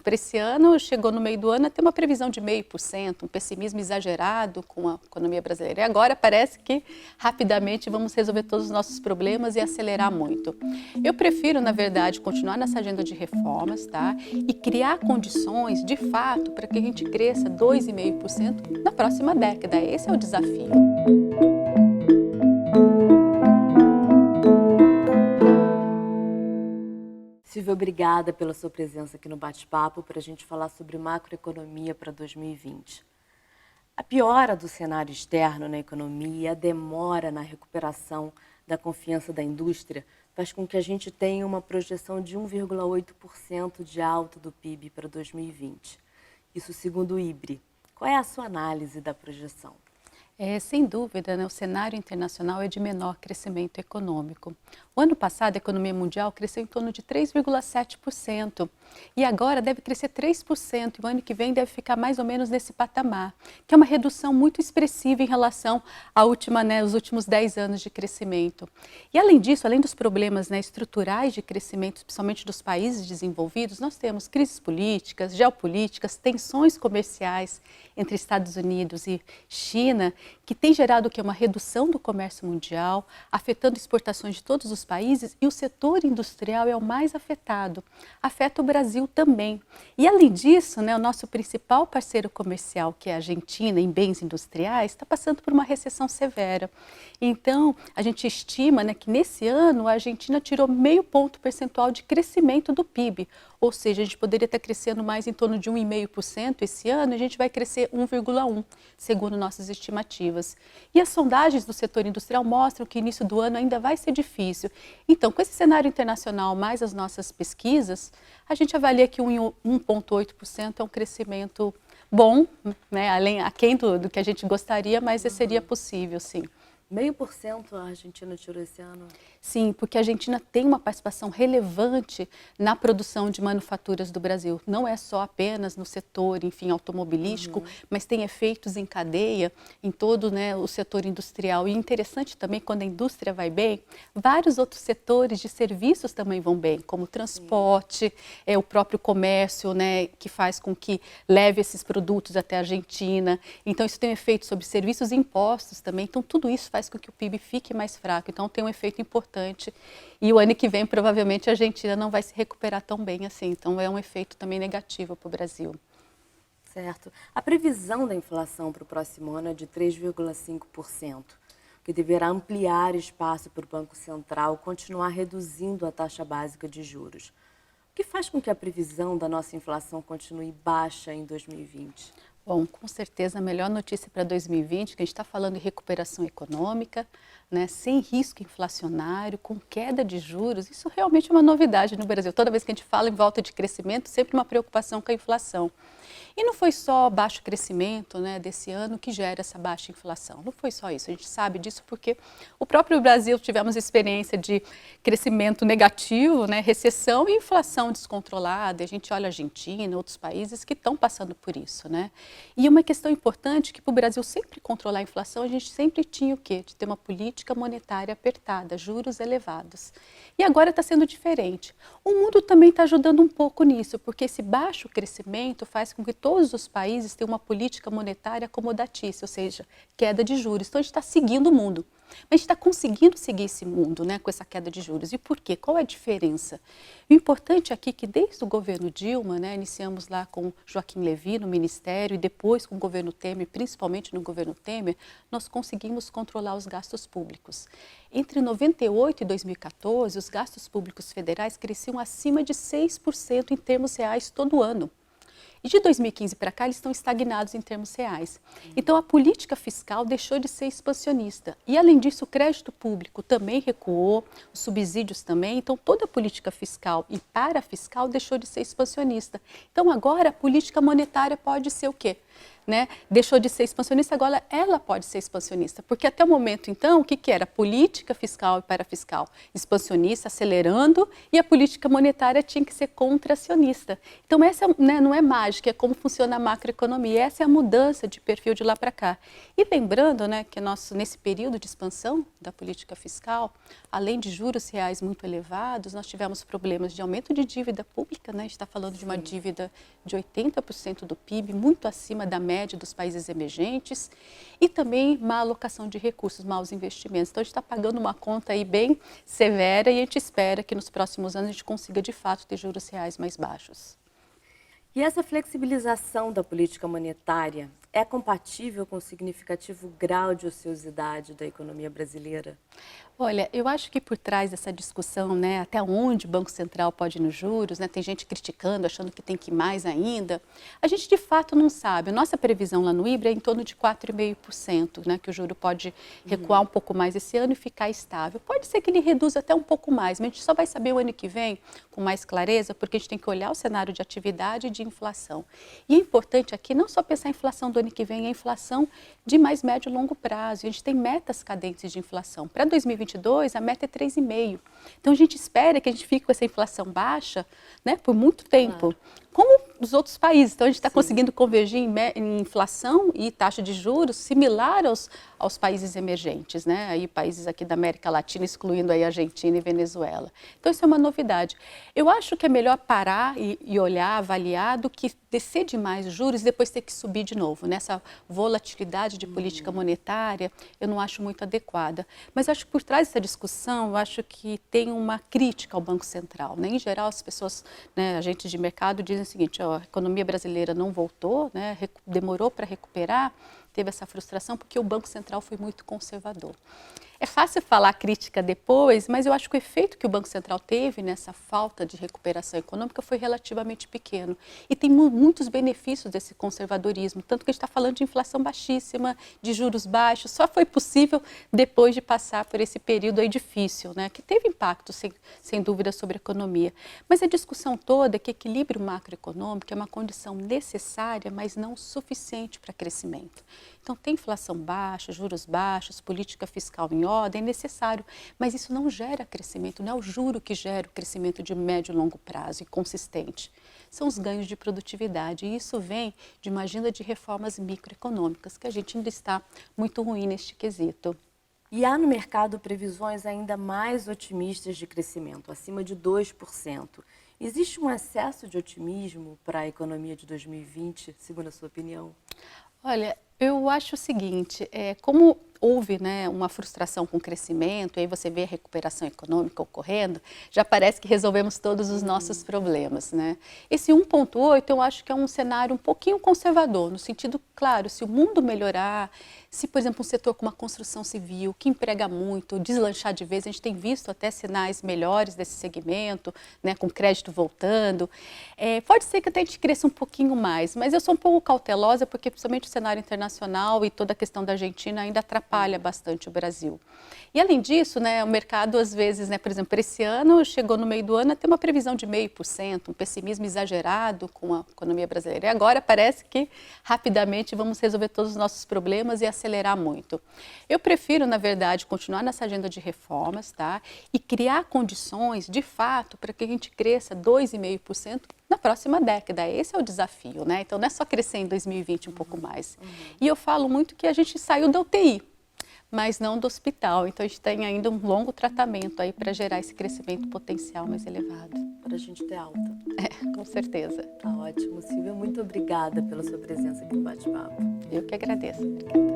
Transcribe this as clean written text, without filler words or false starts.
Para esse ano, chegou no meio do ano a ter uma previsão de 0,5%, um pessimismo exagerado com a economia brasileira. E agora parece que rapidamente vamos resolver todos os nossos problemas e acelerar muito. Eu prefiro, na verdade, continuar nessa agenda de reformas, tá? E criar condições, de fato, para que a gente cresça 2,5% na próxima década. Esse é o desafio. Silvia, obrigada pela sua presença aqui no Bate-Papo para a gente falar sobre macroeconomia para 2020. A piora do cenário externo na economia e a demora na recuperação da confiança da indústria faz com que a gente tenha uma projeção de 1,8% de alta do PIB para 2020. Isso segundo o IBRE. Qual é a sua análise da projeção? Sem dúvida, né, o cenário internacional é de menor crescimento econômico. O ano passado, a economia mundial cresceu em torno de 3,7% e agora deve crescer 3%, e o ano que vem deve ficar mais ou menos nesse patamar, que é uma redução muito expressiva em relação à última, os últimos 10 anos de crescimento. E além disso, além dos problemas estruturais de crescimento, principalmente dos países desenvolvidos, nós temos crises políticas, geopolíticas, tensões comerciais entre Estados Unidos e China, que tem gerado uma redução do comércio mundial, afetando exportações de todos os países, e o setor industrial é o mais afetado. Afeta o Brasil também. E além disso, o nosso principal parceiro comercial, que é a Argentina, em bens industriais, está passando por uma recessão severa. Então, a gente estima que nesse ano a Argentina tirou 0,5 ponto percentual de crescimento do PIB, ou seja, a gente poderia estar crescendo mais em torno de 1,5% esse ano, a gente vai crescer 1,1%, segundo nossas estimativas. E as sondagens do setor industrial mostram que o início do ano ainda vai ser difícil. Então, com esse cenário internacional mais as nossas pesquisas, a gente avalia que 1,8% é um crescimento bom, aquém do que a gente gostaria, mas seria possível, sim. 0,5% a Argentina tirou esse ano? Sim, porque a Argentina tem uma participação relevante na produção de manufaturas do Brasil. Não é só apenas no setor, automobilístico, mas tem efeitos em cadeia em todo o setor industrial. E interessante também, quando a indústria vai bem, vários outros setores de serviços também vão bem, como o transporte, o próprio comércio, que faz com que leve esses produtos até a Argentina. Então, isso tem um efeito sobre serviços e impostos também. Então, tudo isso faz com que o PIB fique mais fraco. Então, tem um efeito importante. E o ano que vem, provavelmente, a Argentina não vai se recuperar tão bem assim. Então, é um efeito também negativo para o Brasil. Certo. A previsão da inflação para o próximo ano é de 3,5%, que deverá ampliar espaço para o Banco Central continuar reduzindo a taxa básica de juros. O que faz com que a previsão da nossa inflação continue baixa em 2020? Bom, com certeza a melhor notícia para 2020, que a gente está falando de recuperação econômica, sem risco inflacionário, com queda de juros. Isso realmente é uma novidade no Brasil. Toda vez que a gente fala em volta de crescimento, sempre uma preocupação com a inflação. E não foi só baixo crescimento desse ano que gera essa baixa inflação. Não foi só isso. A gente sabe disso porque o próprio Brasil tivemos experiência de crescimento negativo, recessão e inflação descontrolada. A gente olha a Argentina, outros países que estão passando por isso. E uma questão importante que para o Brasil sempre controlar a inflação, a gente sempre tinha o quê? De ter uma política monetária apertada, juros elevados. E agora está sendo diferente. O mundo também está ajudando um pouco nisso, porque esse baixo crescimento faz com que todos os países tenham uma política monetária acomodatícia, ou seja, queda de juros. Então, a gente está seguindo o mundo. Mas a gente está conseguindo seguir esse mundo com essa queda de juros. E por quê? Qual é a diferença? O importante aqui é que desde o governo Dilma, iniciamos lá com Joaquim Levy no Ministério e depois com o governo Temer, principalmente no governo Temer, nós conseguimos controlar os gastos públicos. Entre 98 e 2014, os gastos públicos federais cresciam acima de 6% em termos reais todo ano. E de 2015 para cá, eles estão estagnados em termos reais. Então, a política fiscal deixou de ser expansionista. E, além disso, o crédito público também recuou, os subsídios também. Então, toda a política fiscal e parafiscal deixou de ser expansionista. Então, agora, a política monetária pode ser o quê? né, deixou de ser expansionista, agora ela pode ser expansionista, porque até o momento, então, o que era? Política fiscal e parafiscal expansionista, acelerando, e a política monetária tinha que ser contracionista. Então, essa, né, não é mágica, é como funciona a macroeconomia, essa é a mudança de perfil de lá para cá. E lembrando, né, que nesse período de expansão da política fiscal, além de juros reais muito elevados, nós tivemos problemas de aumento de dívida pública, né, a gente está falando de uma dívida de 80% do PIB, muito acima da média dos países emergentes, e também má alocação de recursos, maus investimentos. Então, a gente está pagando uma conta aí bem severa e a gente espera que nos próximos anos a gente consiga, de fato, ter juros reais mais baixos. E essa flexibilização da política monetária é compatível com o significativo grau de ociosidade da economia brasileira? Olha, eu acho que por trás dessa discussão, né, até onde o Banco Central pode ir nos juros, né, tem gente criticando, achando que tem que ir mais ainda, a gente de fato não sabe. A nossa previsão lá no IBRE é em torno de 4,5%, né, que o juro pode recuar um pouco mais esse ano e ficar estável. Pode ser que ele reduza até um pouco mais, mas a gente só vai saber o ano que vem com mais clareza, porque a gente tem que olhar o cenário de atividade e de inflação. E é importante aqui não só pensar a inflação do ano que vem, é a inflação de mais médio e longo prazo. A gente tem metas cadentes de inflação. Para 2022, a meta é 3,5%. Então, a gente espera que a gente fique com essa inflação baixa, né, por muito tempo. Claro. Como os outros países. Então, a gente está conseguindo convergir em inflação e taxa de juros similar aos países emergentes, né? Aí, países aqui da América Latina, excluindo aí Argentina e Venezuela. Então, isso é uma novidade. Eu acho que é melhor parar e olhar, avaliar, do que descer demais os juros e depois ter que subir de novo. Nessa volatilidade de política monetária, eu não acho muito adequada. Mas acho que por trás dessa discussão, eu acho que tem uma crítica ao Banco Central, né? Em geral, as pessoas, né, agentes de mercado, dizem o seguinte: ó, a economia brasileira não voltou, né, demorou para recuperar, teve essa frustração porque o Banco Central foi muito conservador. É fácil falar crítica depois, mas eu acho que o efeito que o Banco Central teve nessa falta de recuperação econômica foi relativamente pequeno. E tem muitos benefícios desse conservadorismo, tanto que a gente está falando de inflação baixíssima, de juros baixos, só foi possível depois de passar por esse período aí difícil, né, que teve impacto, sem dúvida, sobre a economia. Mas a discussão toda é que equilíbrio macroeconômico é uma condição necessária, mas não suficiente para crescimento. Então, tem inflação baixa, juros baixos, política fiscal em ordem, é necessário, mas isso não gera crescimento, não é o juro que gera o crescimento de médio e longo prazo e consistente. São os ganhos de produtividade, e isso vem de uma agenda de reformas microeconômicas, que a gente ainda está muito ruim neste quesito. E há no mercado previsões ainda mais otimistas de crescimento, acima de 2%. Existe um excesso de otimismo para a economia de 2020, segundo a sua opinião? Olha, eu acho o seguinte, como houve, né, uma frustração com o crescimento, e aí você vê a recuperação econômica ocorrendo, já parece que resolvemos todos os nossos problemas, né? Esse 1,8 eu acho que é um cenário um pouquinho conservador, no sentido, claro, se o mundo melhorar, se, por exemplo, um setor como a construção civil, que emprega muito, deslanchar de vez, a gente tem visto até sinais melhores desse segmento, né, com crédito voltando, pode ser que até a gente cresça um pouquinho mais, mas eu sou um pouco cautelosa, porque principalmente o cenário internacional e toda a questão da Argentina ainda atrapalha bastante o Brasil. E além disso, né, o mercado às vezes, né, por exemplo, esse ano chegou no meio do ano a ter uma previsão de 0,5%, um pessimismo exagerado com a economia brasileira. E agora parece que rapidamente vamos resolver todos os nossos problemas e acelerar muito. Eu prefiro, na verdade, continuar nessa agenda de reformas, tá? E criar condições, de fato, para que a gente cresça 2,5% na próxima década. Esse é o desafio, né? Então, não é só crescer em 2020 um pouco mais. E eu falo muito que a gente saiu da UTI, mas não do hospital. Então, a gente tem ainda um longo tratamento aí para gerar esse crescimento potencial mais elevado. Para a gente ter alta. Com certeza. Tá ótimo, Silvia. Muito obrigada pela sua presença aqui no Bate-Papo. Eu que agradeço. Obrigada.